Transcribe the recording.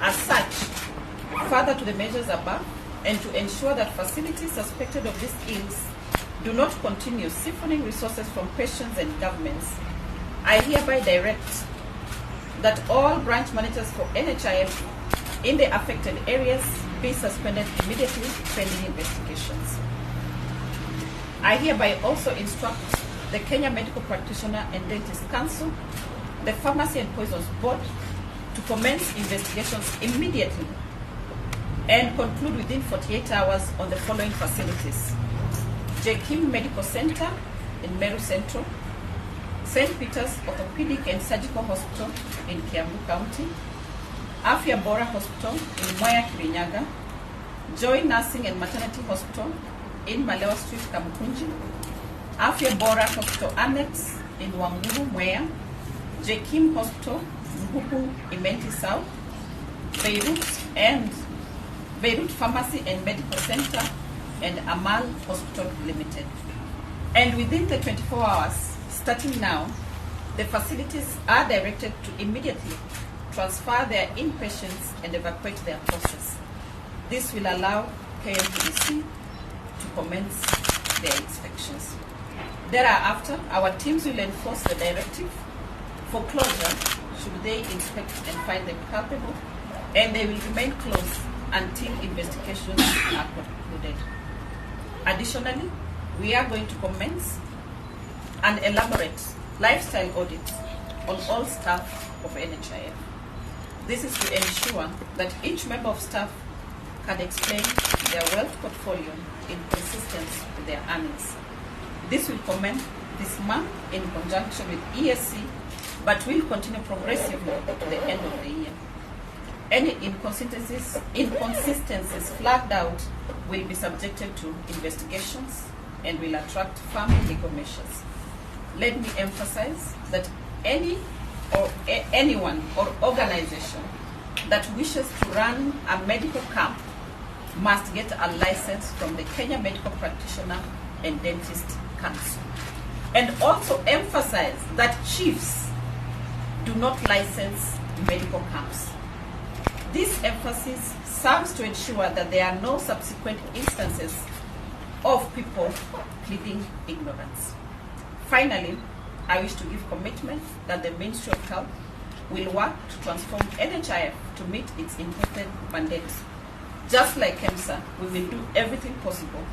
As such, further to the measures above, and to ensure that facilities suspected of these ills do not continue siphoning resources from patients and governments, I hereby direct that all branch managers for NHIF in the affected areas be suspended immediately pending investigations. I hereby also instruct the Kenya Medical Practitioner and Dentist Council, the Pharmacy and Poisons Board, to commence investigations immediately and conclude within 48 hours on the following facilities: Jekim Medical Center in Meru Central, St. Peter's Orthopedic and Surgical Hospital in Kiambu County, Afya Bora Hospital in Mwea Kirinyaga, Joy Nursing and Maternity Hospital in Malewa Street, Kamukunji, Afya Bora Hospital Annex in Wanguru, Mwea, Jekim Hospital, Nguku, Imenti South, Beirut Pharmacy and Medical Center, and Amal Hospital Limited. And within the 24 hours, starting now, the facilities are directed to immediately transfer their inpatients and evacuate their process. This will allow KMPDC to commence their inspections. Thereafter, our teams will enforce the directive for closure should they inspect and find them culpable, and they will remain closed until investigations are concluded. Additionally, we are going to commence an elaborate lifestyle audit on all staff of NHIF. This is to ensure that each member of staff can explain their wealth portfolio in consistence with their earnings. This will commence this month in conjunction with ESC, but will continue progressively to the end of the year. Any inconsistencies flagged out will be subjected to investigations and will attract firm legal measures. Let me emphasize that anyone or organization that wishes to run a medical camp must get a license from the Kenya Medical Practitioner and Dentist Council. And also emphasize that chiefs do not license medical camps. This emphasis serves to ensure that there are no subsequent instances of people pleading ignorance. Finally, I wish to give commitment that the Ministry of Health will work to transform NHIF to meet its intended mandate. Just like KEMSA, we will do everything possible